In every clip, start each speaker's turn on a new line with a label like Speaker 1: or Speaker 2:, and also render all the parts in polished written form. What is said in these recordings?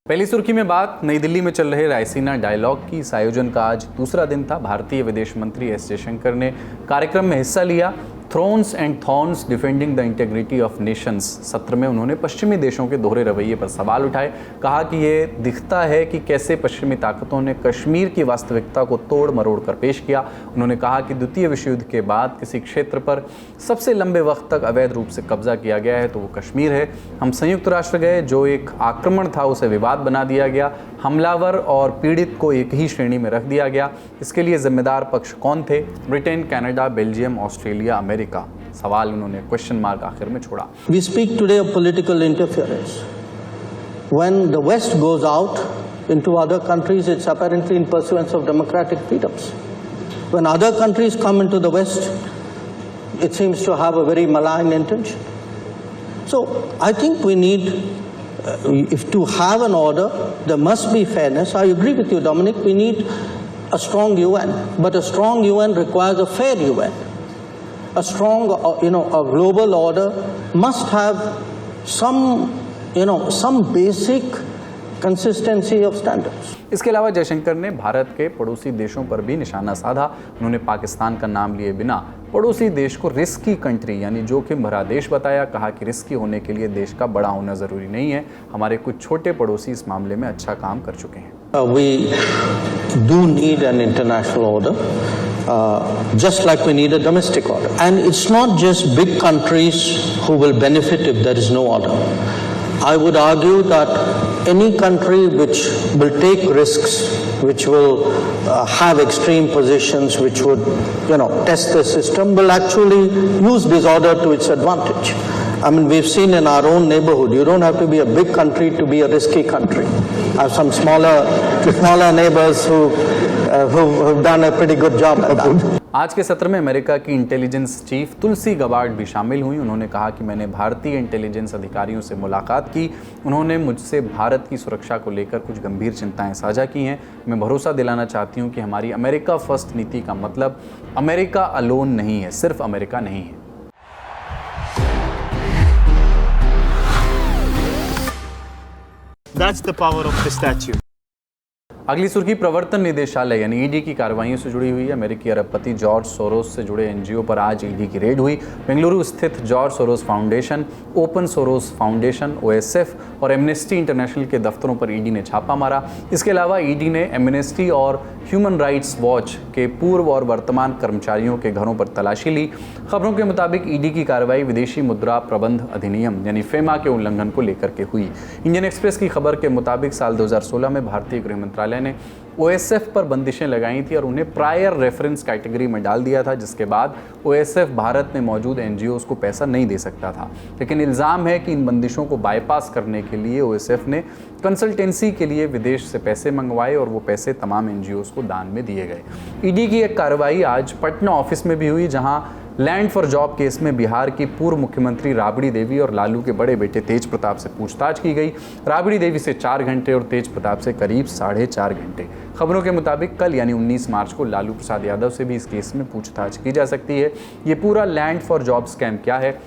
Speaker 1: पहली सुर्खी में बात नई दिल्ली में चल रहे रायसीना डायलॉग की। इस आयोजन का आज दूसरा दिन था। भारतीय विदेश मंत्री एस जयशंकर ने कार्यक्रम में हिस्सा लिया। Thrones and thorns defending the integrity of Nations सत्र में उन्होंने पश्चिमी देशों के दोहरे रवैये पर सवाल उठाए। कहा कि ये दिखता है कि कैसे पश्चिमी ताकतों ने कश्मीर की वास्तविकता को तोड़ मरोड़ कर पेश किया। उन्होंने कहा कि द्वितीय विश्व युद्ध के बाद किसी क्षेत्र पर सबसे लंबे वक्त तक अवैध रूप से कब्जा किया गया है तो वो कश्मीर है। हम संयुक्त राष्ट्र गए, जो एक आक्रमण था उसे विवाद बना दिया गया, हमलावर और पीड़ित को एक ही श्रेणी में रख दिया गया। इसके लिए जिम्मेदार पक्ष कौन थे? Britain, Canada, Belgium, Australia, America. सवाल उन्होंने क्वेश्चन मार्क आखिर में छोड़ा।
Speaker 2: We speak today of political interference. When the West goes out into other countries, it's apparently in pursuance of democratic freedoms. When other countries come into the West, it seems to have a very malign intention. So I think we need, if to have an order, there must be fairness. I agree with you, Dominic. We need a strong UN, but a strong UN requires a fair UN. A strong, a global order must have some basic consistency of standards.
Speaker 1: इसके अलावा जयशंकर ने भारत के पड़ोसी देशों पर भी निशाना साधा। उन्होंने पाकिस्तान का नाम लिए बिना पड़ोसी देश को रिस्की कंट्री यानी जोखिम भरा देश बताया। कहा कि रिस्की होने के लिए देश का बड़ा होना जरूरी नहीं है। हमारे कुछ छोटे पड़ोसी इस मामले में अच्छा काम कर चुके हैं।
Speaker 2: We do need an international order, just like we need a domestic order. And it's not just big countries who will benefit if there is no order. I would argue that any country which will take risks, which will have extreme positions, which would, test the system, will actually use disorder to its advantage. I mean, we've seen in our own neighborhood, you don't have to be a big country to be a risky country. I have some smaller neighbors who've done a pretty good job at that.
Speaker 1: आज के सत्र में America की intelligence chief तुलसी Gabbard भी शामिल हुई। उन्होंने कहा कि मैंने भारतीय इंटेलिजेंस अधिकारियों से मुलाकात की। उन्होंने मुझसे भारत की सुरक्षा को लेकर कुछ गंभीर चिंताएं साझा की हैं। मैं भरोसा दिलाना चाहती हूं कि हमारी अमेरिका फर्स्ट नीति का मतलब अमेरिका अलोन नहीं है, सिर्फ अमेरिका नहीं है।
Speaker 3: That's the power of the statue.
Speaker 1: अगली सुर्खी प्रवर्तन निदेशालय यानी ईडी की कार्रवाइयों से जुड़ी हुई है। अमेरिकी अरबपति जॉर्ज सोरोस से जुड़े एनजीओ पर आज ईडी की रेड हुई। बेंगलुरु स्थित George Soros foundation, open Soros foundation, OSF और एमनेस्टी इंटरनेशनल के दफ्तरों पर ईडी ने छापा मारा। इसके अलावा ईडी ने एमनेस्टी और ह्यूमन राइट्स वॉच के पूर्व और वर्तमान कर्मचारियों के घरों पर तलाशी ली। खबरों के मुताबिक ईडी की कार्रवाई विदेशी मुद्रा प्रबंध अधिनियम यानी फेमा के उल्लंघन को लेकर के हुई। इंडियन एक्सप्रेस की खबर के मुताबिक साल 2016 में भारतीय गृह मंत्रालय ने ओएसएफ पर बंदिशें लगाई थी और उन्हें प्रायर रेफरेंस कैटेगरी में डाल दिया था, जिसके बाद ओएसएफ भारत में मौजूद एनजीओज को पैसा नहीं दे सकता था। लेकिन इल्ज़ाम है कि इन बंदिशों को बाईपास करने के लिए ओएसएफ ने कंसल्टेंसी के लिए विदेश से पैसे मंगवाए और वो पैसे तमाम एनजीओज को दान में दिए गए। ईडी की एक कार्रवाई आज पटना ऑफिस में भी हुई, जहां लैंड फॉर जॉब केस में बिहार की पूर्व मुख्यमंत्री राबड़ी देवी और लालू के बड़े बेटे तेज प्रताप से पूछताछ की गई। राबड़ी देवी से 4 घंटे और तेज प्रताप से करीब 4.5 घंटे। खबरों के मुताबिक कल यानी 19 मार्च को लालू प्रसाद यादव से भी इस केस में पूछताछ की जा सकती है। ये पूरा लैंड फॉर जॉब स्कैम क्या है,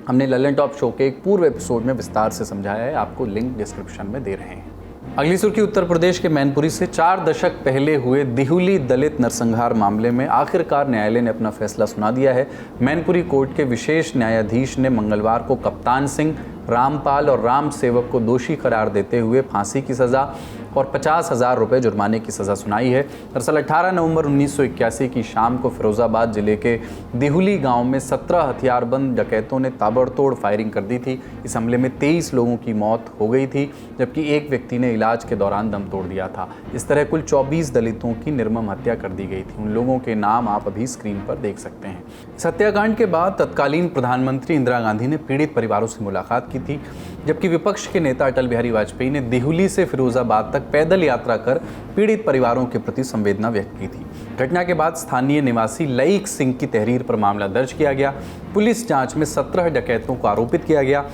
Speaker 1: हमने ललन टॉप शो के एक पूर्व एपिसोड में विस्तार से समझाया है, आपको लिंक डिस्क्रिप्शन में दे रहे हैं। अगली सुर्खी उत्तर प्रदेश के मैनपुरी से 4 दशक पहले हुए दिहुली दलित नरसंहार मामले में आखिरकार न्यायालय ने अपना फैसला सुना दिया है। मैनपुरी कोर्ट के विशेष न्यायाधीश ने मंगलवार को कप्तान सिंह, रामपाल और राम सेवक को दोषी करार देते हुए फांसी की सज़ा और 50,000 रुपये जुर्माने की सज़ा सुनाई है। दरअसल 18 नवंबर 1981 की शाम को फिरोजाबाद जिले के दिहुली गांव में 17 हथियारबंद डकैतों ने ताबड़तोड़ फायरिंग कर दी थी। इस हमले में 23 लोगों की मौत हो गई थी, जबकि एक व्यक्ति ने इलाज के दौरान दम तोड़ दिया था। इस तरह कुल 24 दलितों की निर्मम हत्या कर दी गई थी। उन लोगों के नाम आप अभी स्क्रीन पर देख सकते हैं। इस हत्याकांड के बाद तत्कालीन प्रधानमंत्री इंदिरा गांधी ने पीड़ित परिवारों से मुलाकात की थी, जबकि विपक्ष के नेता अटल बिहारी वाजपेयी ने दिहुली से फिरोजाबाद तक पैदल यात्रा कर पीड़ित परिवारों के प्रति संवेदना व्यक्त की थी। घटना के बाद स्थानीय निवासी लईक सिंह की तहरीर पर मामला दर्ज किया गया। पुलिस जांच में 17 डकैतों को आरोपित किया गया,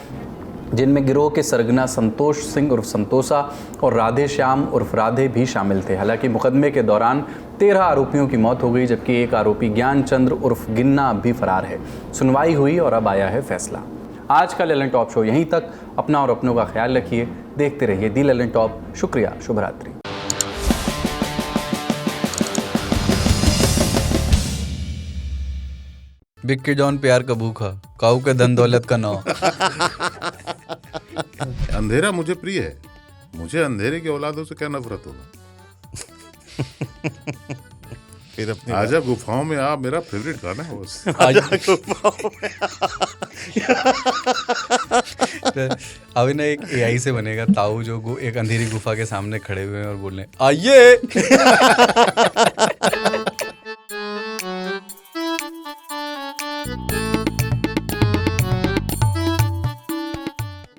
Speaker 1: जिनमें गिरोह के सरगना संतोष सिंह उर्फ संतोषा और राधे श्याम उर्फ राधे भी शामिल थे। हालांकि मुकदमे के दौरान 13 आरोपियों की मौत हो गई, जबकि एक आरोपी ज्ञान चंद्र उर्फ गिन्ना अब भी फरार है। सुनवाई हुई और अब आया है फैसला। आज का ललन टॉप शो यहीं तक। अपना और अपनों का ख्याल रखिए, देखते रहिए दी ललन टॉप। शुक्रिया, शुभ रात्रि।
Speaker 3: बिक्की जॉन प्यार का भूखा, काऊ के धन दौलत का नौ।
Speaker 4: अंधेरा मुझे प्रिय है, मुझे अंधेरे की औलादों से क्या नफरत होगा।
Speaker 5: फिर अपनी
Speaker 4: आजा गुफाओं में आ मेरा फेवरेट गाना है बस।
Speaker 3: अभी ना एक एआई से बनेगा ताऊ जो एक अंधेरी गुफा के सामने खड़े हुए हैं और बोल रहे हैं आइए।